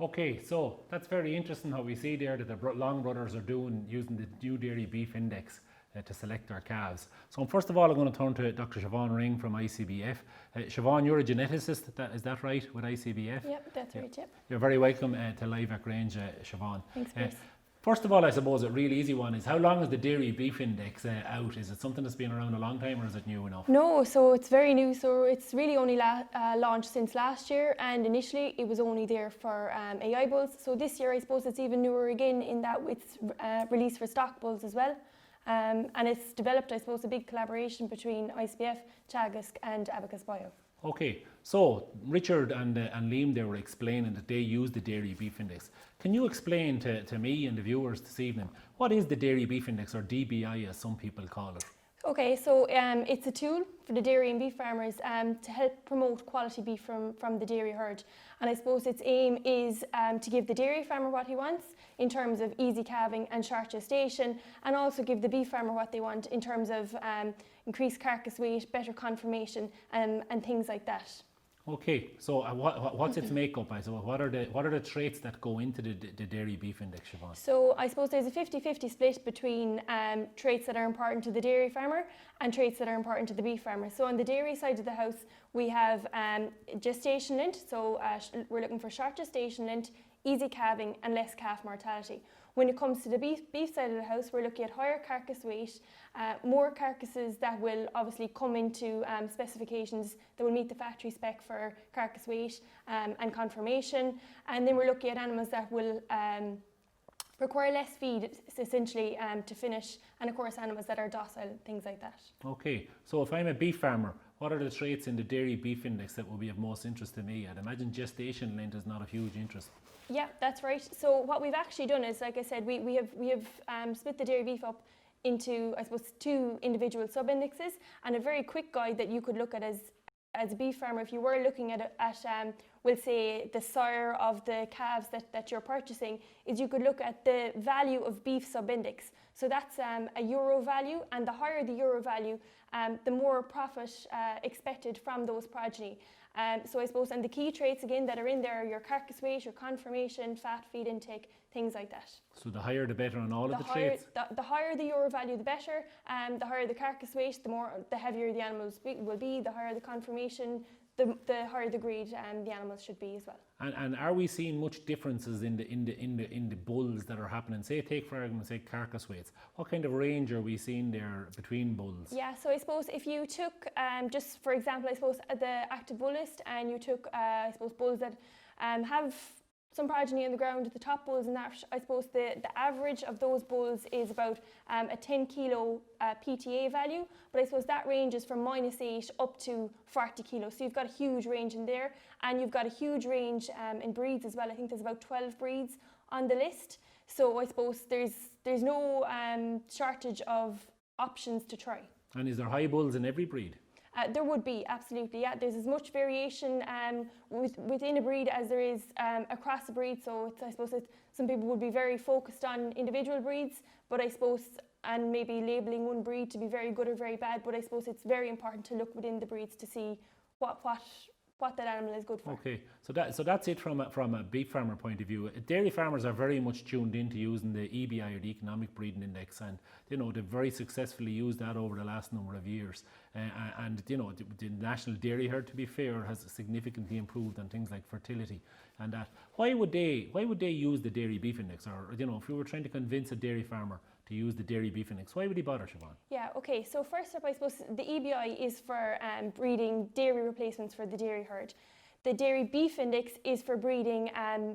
Okay, so that's very interesting how we see there that the Long brothers are using the new dairy beef index to select their calves. So first of all, I'm going to turn to Dr. Siobhan Ring from ICBF. Siobhan, you're a geneticist, is that right, with ICBF? Yep, that's right, yep. You're very welcome to Live at Grange, Siobhan. Thanks, Chris. First of all, I suppose a really easy one is, how long is the dairy beef index out? Is it something that's been around a long time, or is it new enough? No, so it's very new. So it's really only launched since last year, and initially it was only there for AI bulls. So this year I suppose it's even newer again in that it's released for stock bulls as well. And it's developed, I suppose, a big collaboration between ICBF, Teagasc and Abacus Bio. Okay, so Richard and Liam, they were explaining that they use the dairy beef index. Can you explain to me and the viewers this evening, what is the dairy beef index, or DBI as some people call it? Okay, so it's a tool for the dairy and beef farmers to help promote quality beef from the dairy herd. And I suppose its aim is to give the dairy farmer what he wants in terms of easy calving and short gestation, and also give the beef farmer what they want in terms of increased carcass weight, better conformation, and things like that. Okay, so what's its makeup? So what are the traits that go into the dairy beef index, Siobhan? So I suppose there's a 50-50 split between traits that are important to the dairy farmer and traits that are important to the beef farmer. So on the dairy side of the house, we have gestation length. So we're looking for short gestation length, easy calving, and less calf mortality. When it comes to the beef side of the house, we're looking at higher carcass weight, more carcasses that will obviously come into specifications that will meet the factory spec for carcass weight and conformation. And then we're looking at animals that will require less feed, essentially, to finish, and of course animals that are docile, things like that. Okay, so if I'm a beef farmer, what are the traits in the dairy beef index that will be of most interest to me? I'd imagine gestation length is not of huge interest. Yeah, that's right. So what we've actually done is, like I said, we have split the dairy beef up into, I suppose, 2 individual sub-indexes, and a very quick guide that you could look at as a beef farmer, if you were looking at we'll say the sire of the calves that you're purchasing, is you could look at the value of beef sub-index. So that's a euro value, and the higher the euro value, the more profit expected from those progeny. So I suppose, and the key traits again that are in there are your carcass weight, your conformation, fat, feed intake, things like that. So the higher the better on all of the traits? The higher the euro value, the better. The higher the carcass weight, the heavier the animals will be. The higher the conformation, the higher the grade the animals should be as well. And are we seeing much differences in the bulls that are happening? Say, take for argument's sake, carcass weights. What kind of range are we seeing there between bulls? Yeah, so I suppose if you took just for example, I suppose the active bull list, and you took I suppose bulls that have some progeny on the ground, the top bulls, and that, I suppose the average of those bulls is about a 10 kilo PTA value, but I suppose that ranges from -8 up to 40 kilos. So you've got a huge range in there, and you've got a huge range in breeds as well. I think there's about 12 breeds on the list. So I suppose there's no shortage of options to try. And is there high bulls in every breed? There would be, absolutely, yeah. There's as much variation within a breed as there is across a breed. So I suppose some people would be very focused on individual breeds, but I suppose, and maybe labelling one breed to be very good or very bad, but I suppose it's very important to look within the breeds to see what that animal is good for. Okay, so that's it from a beef farmer point of view. Dairy farmers are very much tuned into using the EBI, or the Economic Breeding Index, and they've very successfully used that over the last number of years. And the national dairy herd, to be fair, has significantly improved on things like fertility and that. Why would they use the dairy beef index? Or if we were trying to convince a dairy farmer to use the dairy beef index, why would he bother, Siobhan? Yeah, okay, so first up, I suppose the EBI is for breeding dairy replacements for the dairy herd. The dairy beef index is for breeding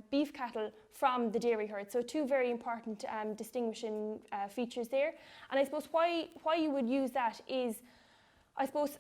beef cattle from the dairy herd. So 2 very important distinguishing features there. And I suppose why you would use that is, I suppose,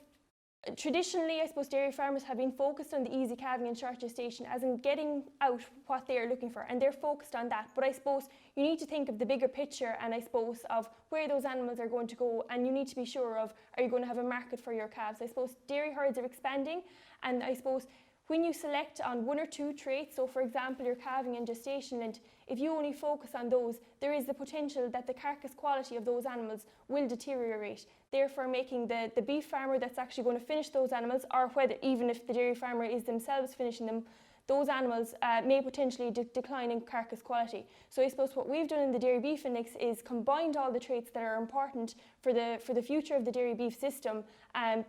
traditionally, I suppose dairy farmers have been focused on the easy calving and short gestation, as in getting out what they are looking for, and they're focused on that. But I suppose you need to think of the bigger picture, and I suppose of where those animals are going to go, and you need to be sure of, are you going to have a market for your calves? I suppose dairy herds are expanding, and I suppose when you select on 1 or 2 traits, so for example your calving and gestation length, if you only focus on those, there is the potential that the carcass quality of those animals will deteriorate, therefore making the beef farmer that's actually going to finish those animals, or whether even if the dairy farmer is themselves finishing them, those animals may potentially decline in carcass quality. So I suppose what we've done in the Dairy Beef Index is combined all the traits that are important for the future of the dairy beef system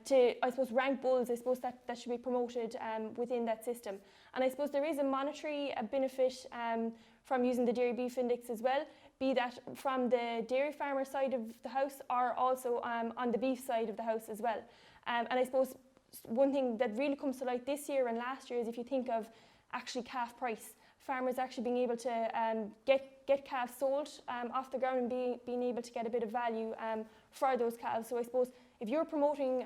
to, I suppose, rank bulls. I suppose that should be promoted within that system. And I suppose there is a monetary benefit from using the Dairy Beef Index as well, be that from the dairy farmer side of the house or also on the beef side of the house as well. And I suppose one thing that really comes to light this year and last year is if you think of actually calf price, farmers actually being able to get calves sold off the ground and being able to get a bit of value for those calves. So I suppose if you're promoting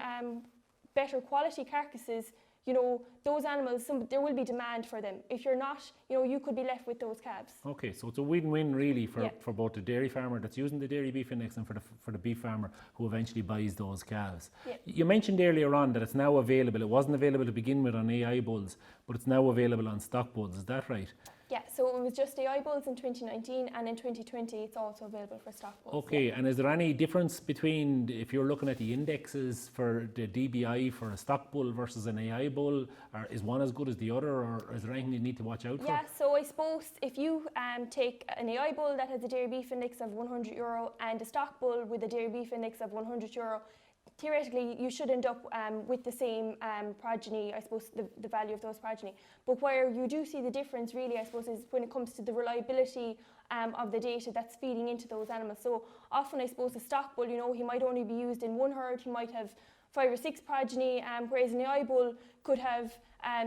better quality carcasses, you know, those animals, there will be demand for them. If you're not, you know, you could be left with those calves. Okay, so it's a win-win really for both the dairy farmer that's using the Dairy Beef Index and for the beef farmer who eventually buys those calves. Yeah. You mentioned earlier on that it's now available. It wasn't available to begin with on AI bulls, but it's now available on stock bulls. Is that right? Yeah, so it was just AI bulls in 2019, and in 2020 it's also available for stock bulls. Okay, and is there any difference between, if you're looking at the indexes for the DBI for a stock bull versus an AI bull, or is one as good as the other, or is there anything you need to watch out for? Yeah, so I suppose if you take an AI bull that has a Dairy Beef Index of €100 and a stock bull with a Dairy Beef Index of €100, theoretically you should end up with the same progeny, I suppose, the value of those progeny. But where you do see the difference really, I suppose, is when it comes to the reliability of the data that's feeding into those animals. So often, I suppose, a stock bull, you know, he might only be used in one herd, he might have 5 or 6 progeny, whereas an AI bull could have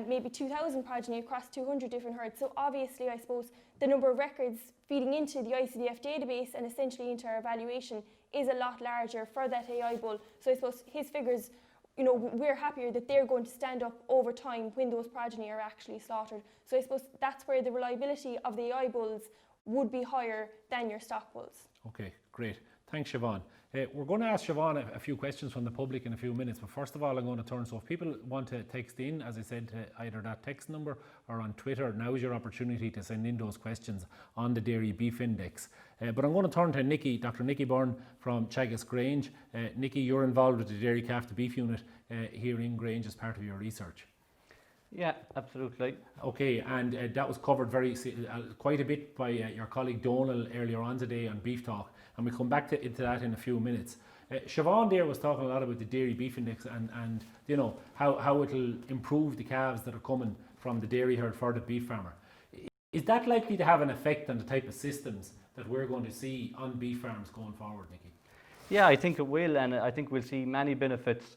maybe 2,000 progeny across 200 different herds. So obviously, I suppose, the number of records feeding into the ICBF database and essentially into our evaluation is a lot larger for that AI bull. So I suppose his figures, you know, we're happier that they're going to stand up over time when those progeny are actually slaughtered. So I suppose that's where the reliability of the AI bulls would be higher than your stock bulls. Okay, great. Thanks, Siobhan. We're going to ask Siobhan a few questions from the public in a few minutes, but first of all, I'm going to turn, so if people want to text in, as I said, to either that text number or on Twitter, now is your opportunity to send in those questions on the Dairy Beef Index. But I'm going to turn to Nikki, Dr. Nikki Byrne from Chagas Grange. Nikki, you're involved with the Dairy Calf to Beef Unit here in Grange as part of your research. Yeah, absolutely. Okay, and that was covered quite a bit by your colleague Donal earlier on today on Beef Talk, and we'll come back into that in a few minutes. Siobhan there was talking a lot about the Dairy Beef Index and you know how it'll improve the calves that are coming from the dairy herd for the beef farmer. Is that likely to have an effect on the type of systems that we're going to see on beef farms going forward, Nikki? Yeah, I think it will, and I think we'll see many benefits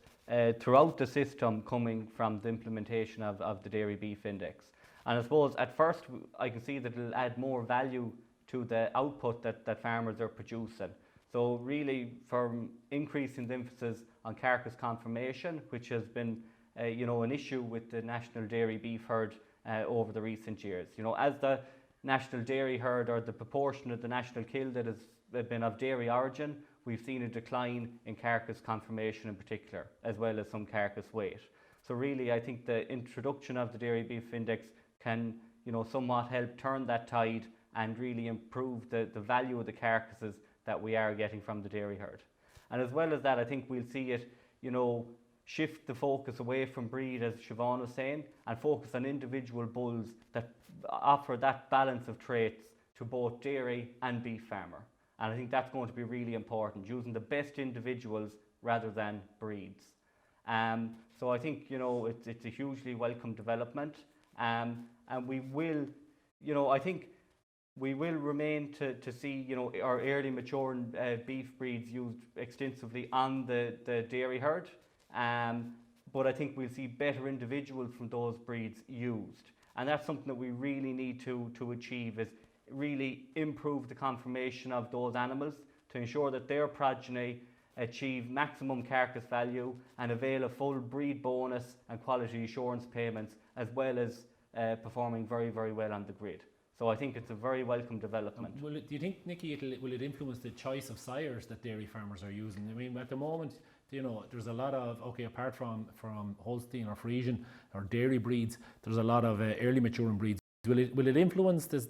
throughout the system coming from the implementation of the Dairy Beef Index. And I suppose at first I can see that it'll add more value to the output that farmers are producing. So really, from increasing the emphasis on carcass conformation, which has been you know, an issue with the national dairy beef herd over the recent years. You know, as the national dairy herd, or the proportion of the national kill that has been of dairy origin, we've seen a decline in carcass conformation in particular, as well as some carcass weight. So really, I think the introduction of the Dairy Beef Index can, you know, somewhat help turn that tide and really improve the value of the carcasses that we are getting from the dairy herd. And as well as that, I think we'll see it, you know, shift the focus away from breed, as Siobhan was saying, and focus on individual bulls that offer that balance of traits to both dairy and beef farmer. And I think that's going to be really important, using the best individuals rather than breeds. So I think, you know, it's a hugely welcome development. And we will, you know, I think we will remain to see, you know, our early maturing beef breeds used extensively on the dairy herd. But I think we'll see better individuals from those breeds used. And that's something that we really need to achieve, is really improve the conformation of those animals to ensure that their progeny achieve maximum carcass value and avail of full breed bonus and quality assurance payments, as well as performing very, very well on the grid. So I think it's a very welcome development. Do you think, Nikki, will it influence the choice of sires that dairy farmers are using? I mean, at the moment, you know, there's a lot of, okay, apart from Holstein or Friesian or dairy breeds, there's a lot of early maturing breeds. Will it influence this?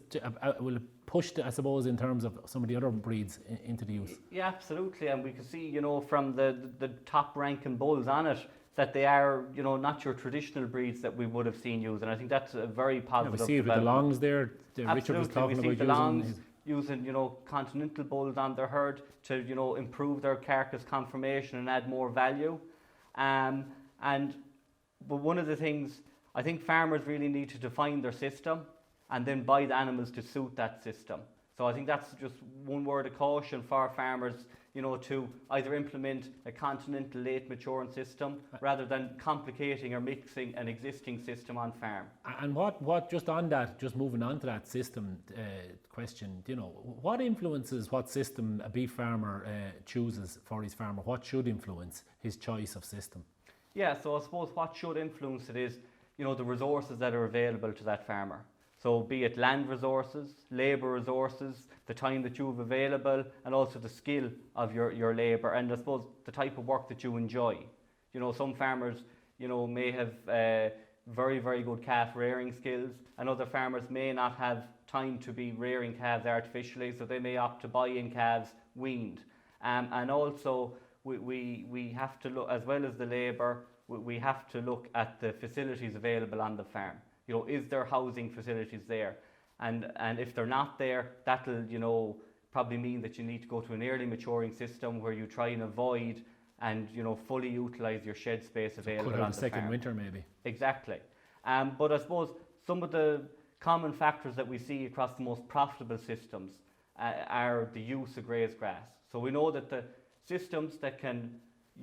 Will it push, I suppose, in terms of some of the other breeds into the use? Yeah, absolutely. And we can see, you know, from the top ranking bulls on it, that they are, not your traditional breeds that we would have seen used. And I think that's a very positive we see it with the longs there. Richard was talking we see about the longs using, continental bulls on their herd to, improve their carcass conformation and add more value. But one of the things, I think farmers really need to define their system and then buy the animals to suit that system. So I think that's just one word of caution for farmers, to either implement a continental late maturing system rather than complicating or mixing an existing system on farm. And what just on that, just moving on to that system question, what influences what system a beef farmer chooses for his farm, or what should influence his choice of system? Yeah, so I suppose what should influence it is, the resources that are available to that farmer. So be it land resources, labour resources, the time that you have available, and also the skill of your labour, and I suppose the type of work that you enjoy. Some farmers, may have very, very good calf rearing skills, and other farmers may not have time to be rearing calves artificially, so they may opt to buy in calves weaned. And also we have to look, as well as the labour, we have to look at the facilities available on the farm. Is there housing facilities there? And if they're not there, that'll, probably mean that you need to go to an early maturing system where you try and avoid and, fully utilise your shed space available on the second farm. winter maybe. Exactly. But I suppose some of the common factors that we see across the most profitable systems are the use of grazed grass. So we know that the systems that can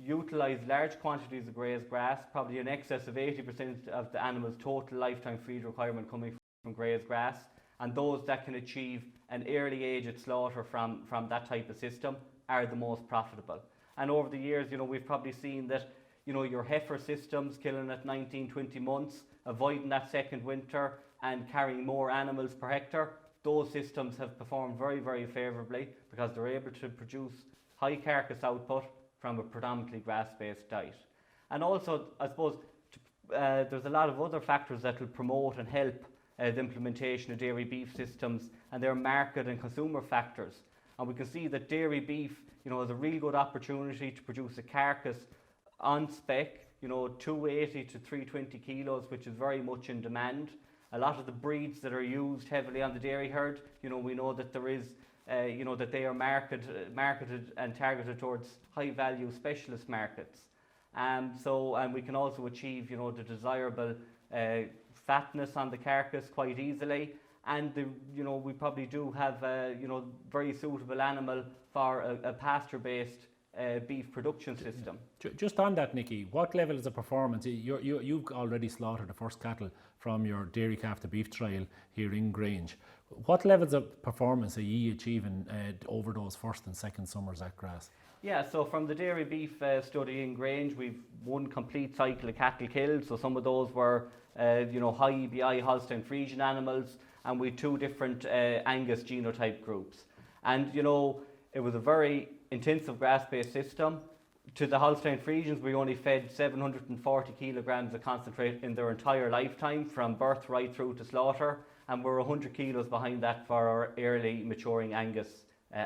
utilise large quantities of grazed grass, probably in excess of 80% of the animal's total lifetime feed requirement coming from grazed grass, and those that can achieve an early age at slaughter from that type of system are the most profitable. And over the years, we've probably seen that, your heifer systems killing at 19, 20 months, avoiding that second winter and carrying more animals per hectare, those systems have performed very, very favourably because they're able to produce high carcass output from a predominantly grass-based diet. And also, I suppose, there's a lot of other factors that will promote and help the implementation of dairy beef systems, and they're market and consumer factors. And we can see that dairy beef, has a really good opportunity to produce a carcass on spec, 280 to 320 kilos, which is very much in demand. A lot of the breeds that are used heavily on the dairy herd, we know that there is that they are marketed and targeted towards high-value specialist markets. And we can also achieve, the desirable fatness on the carcass quite easily. And we probably do have a, very suitable animal for a pasture-based beef production system. Just on that, Nicky, what levels of performance? You've already slaughtered the first cattle from your dairy calf to beef trial here in Grange. What levels of performance are you achieving over those first and second summers at grass? Yeah, so from the dairy beef study in Grange, we've one complete cycle of cattle killed. So some of those were, high EBI Holstein Friesian animals, and we had two different Angus genotype groups. And it was a very intensive grass-based system. To the Holstein Friesians, we only fed 740 kilograms of concentrate in their entire lifetime, from birth right through to slaughter, and we're 100 kilos behind that for our early maturing Angus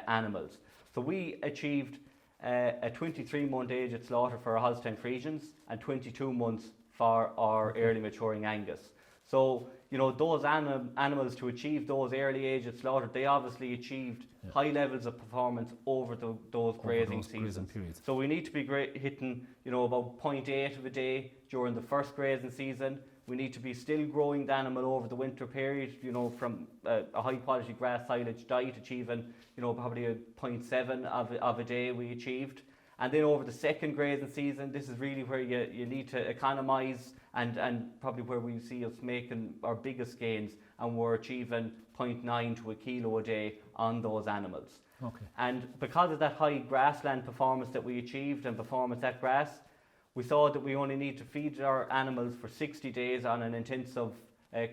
animals. So we achieved a 23-month age at slaughter for our Holstein Friesians and 22 months for our early maturing Angus. So, those animals, to achieve those early age at slaughter, they obviously achieved high levels of performance over those grazing seasons. So we need to be hitting, about 0.8 of a day during the first grazing season. We need to be still growing the animal over the winter period, from a high quality grass silage diet, achieving, probably a 0.7 of a day we achieved. And then over the second grazing season, this is really where you need to economise and probably where we see us making our biggest gains, and we're achieving 0.9 to a kilo a day on those animals. Okay. And because of that high grassland performance that we achieved and performance at grass, we saw that we only need to feed our animals for 60 days on an intensive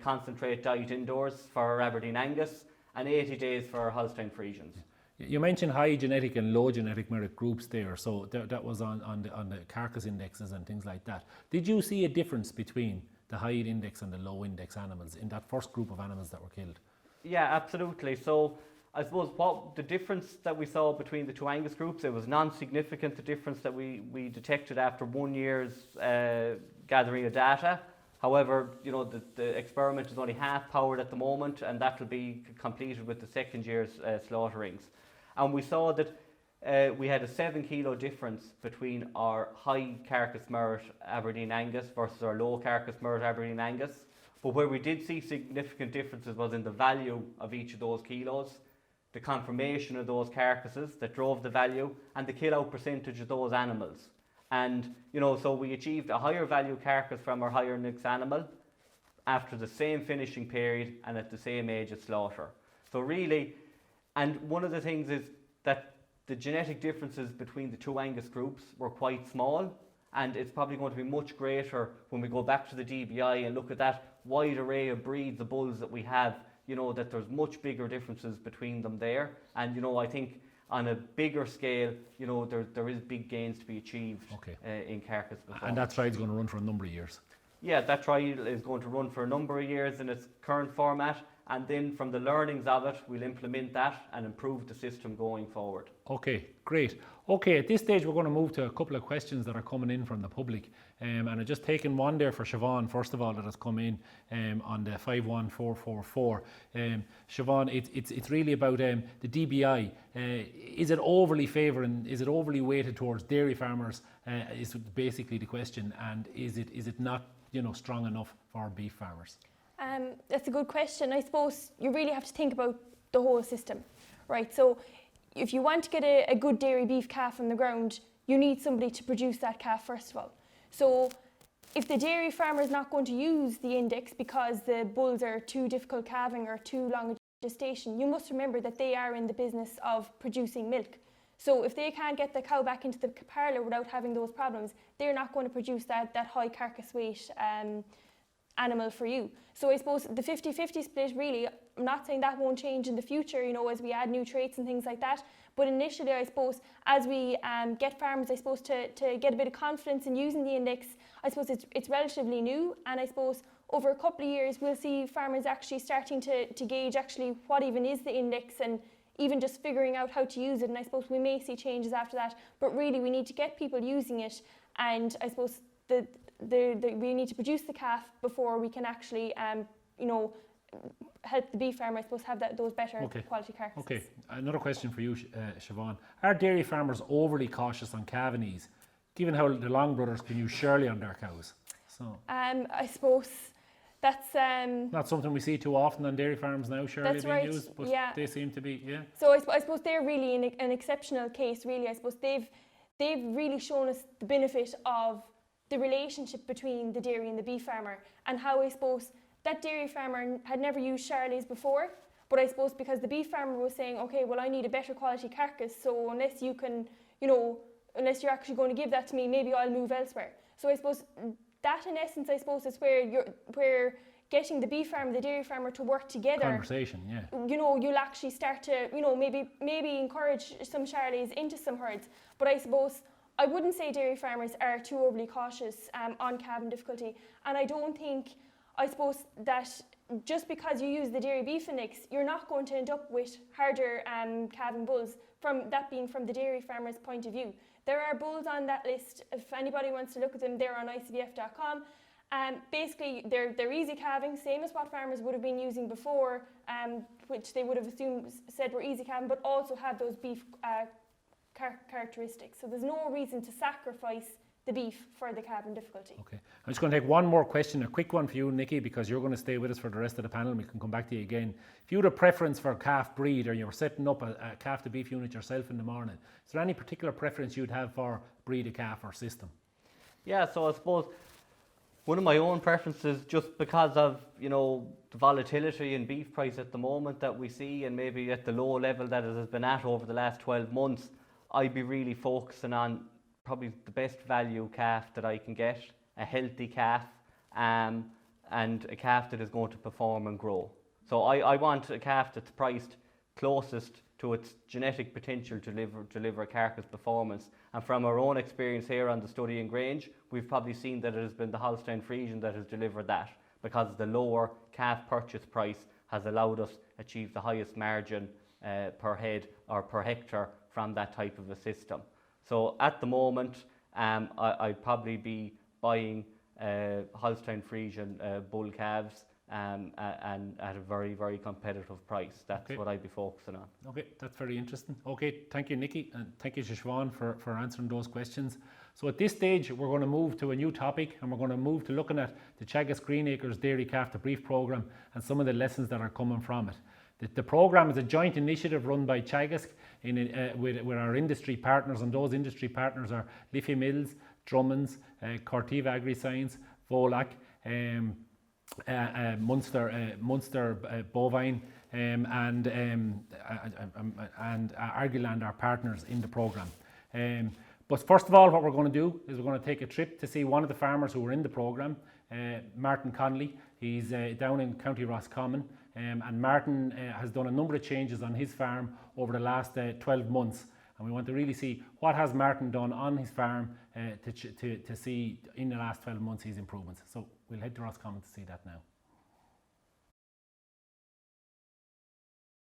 concentrate diet indoors for our Aberdeen Angus, and 80 days for our Holstein Friesians. You mentioned high genetic and low genetic merit groups there, so that was on the carcass indexes and things like that. Did you see a difference between the high index and the low index animals in that first group of animals that were killed? Yeah, absolutely. So I suppose what the difference that we saw between the two Angus groups, it was non-significant, the difference that we detected after 1 year's gathering of data. However, you know, the experiment is only half powered at the moment, and that will be completed with the second year's slaughterings. And we saw that we had a 7 kilo difference between our high carcass merit Aberdeen Angus versus our low carcass merit Aberdeen Angus. But where we did see significant differences was in the value of each of those kilos, the conformation of those carcasses that drove the value, and the kill out percentage of those animals. And, you know, so we achieved a higher value carcass from our higher mix animal after the same finishing period and at the same age of slaughter. So really, and one of the things is that the genetic differences between the two Angus groups were quite small, and it's probably going to be much greater when we go back to the DBI and look at that wide array of breeds of bulls that we have, you know, that there's much bigger differences between them there. And, you know, I think on a bigger scale, you know, there is big gains to be achieved in carcass performance. And that trial is going to run for a number of years? Yeah, that trial is going to run for a number of years in its current format, and then from the learnings of it, we'll implement that and improve the system going forward. Okay, great. Okay, at this stage we're going to move to a couple of questions that are coming in from the public. And I've just taken one there for Siobhan, first of all, that has come in on the 51444. Siobhan, it's really about the DBI. Is it overly favouring, is it overly weighted towards dairy farmers, is basically the question, and is it not, you know, strong enough for beef farmers? That's a good question. I suppose you really have to think about the whole system, right? So if you want to get a good dairy beef calf from the ground, you need somebody to produce that calf first of all. So if the dairy farmer is not going to use the index because the bulls are too difficult calving or too long a gestation, you must remember that they are in the business of producing milk. So if they can't get the cow back into the parlour without having those problems, they're not going to produce that high carcass weight animal for you. So I suppose the 50-50 split, really, I'm not saying that won't change in the future, you know, as we add new traits and things like that, but initially I suppose as we get farmers, I suppose to get a bit of confidence in using the index, I suppose it's relatively new, and I suppose over a couple of years we'll see farmers actually starting to gauge actually what even is the index and even just figuring out how to use it, and I suppose we may see changes after that, but really we need to get people using it, and I suppose we need to produce the calf before we can actually, you know, help the beef farmer, I suppose, have those better quality carcasses. Okay, another question for you, Siobhan. Are dairy farmers overly cautious on calving ease, given how the Long brothers can use Shirley on their cows? So, I suppose that's not something we see too often on dairy farms now, Shirley being used, but they seem to be, So I suppose they're really an exceptional case, really. I suppose they've really shown us the benefit of the relationship between the dairy and the beef farmer, and how I suppose that dairy farmer had never used Charlies before, but I suppose because the beef farmer was saying, okay, well, I need a better quality carcass, so unless you can, you know, unless you're actually going to give that to me, maybe I'll move elsewhere. So I suppose that in essence, I suppose, is where getting the beef farmer, the dairy farmer to work together. Conversation, You know, you'll actually start to, you know, maybe encourage some Charlies into some herds, but I suppose I wouldn't say dairy farmers are too overly cautious on calving difficulty, and I don't think, I suppose, that just because you use the dairy beef index, you're not going to end up with harder calving bulls, from that being from the dairy farmer's point of view. There are bulls on that list. If anybody wants to look at them, they're on ICBF.com. Basically, they're easy calving, same as what farmers would have been using before, which they would have said were easy calving, but also have those beef characteristics. So there's no reason to sacrifice the beef for the calving difficulty. Okay, I'm just going to take one more question, a quick one for you, Nikki, because you're going to stay with us for the rest of the panel and we can come back to you again. If you had a preference for calf breed, or you were setting up a calf to beef unit yourself in the morning, is there any particular preference you'd have for breed of calf or system? Yeah, so I suppose one of my own preferences, just because of, you know, the volatility in beef price at the moment that we see, and maybe at the low level that it has been at over the last 12 months, I'd be really focusing on probably the best value calf that I can get, a healthy calf, and a calf that is going to perform and grow. So I want a calf that's priced closest to its genetic potential to deliver carcass performance. And from our own experience here on the study in Grange, we've probably seen that it has been the Holstein Friesian that has delivered that, because the lower calf purchase price has allowed us achieve the highest margin per head or per hectare from that type of a system. So at the moment, I'd probably be buying Holstein Friesian bull calves and at a very, very competitive price. That's what I'd be focusing on. Okay, that's very interesting. Okay, thank you, Nicky, and thank you, Siobhan, for answering those questions. So at this stage, we're going to move to a new topic, and we're going to move to looking at the Teagasc Greenacres Dairy Calf to Brief programme and some of the lessons that are coming from it. The programme is a joint initiative run by Teagasc with our industry partners, and those industry partners are Liffey Mills, Drummonds, Cortiva AgriScience, Volac, Munster Bovine, and AgriLand are partners in the programme. But first of all, what we're going to do is we're going to take a trip to see one of the farmers who were in the programme, Martin Connolly. He's down in County Roscommon, and Martin has done a number of changes on his farm over the last 12 months. And we want to really see what has Martin done on his farm to see in the last 12 months his improvements. So we'll head to Roscommon to see that now.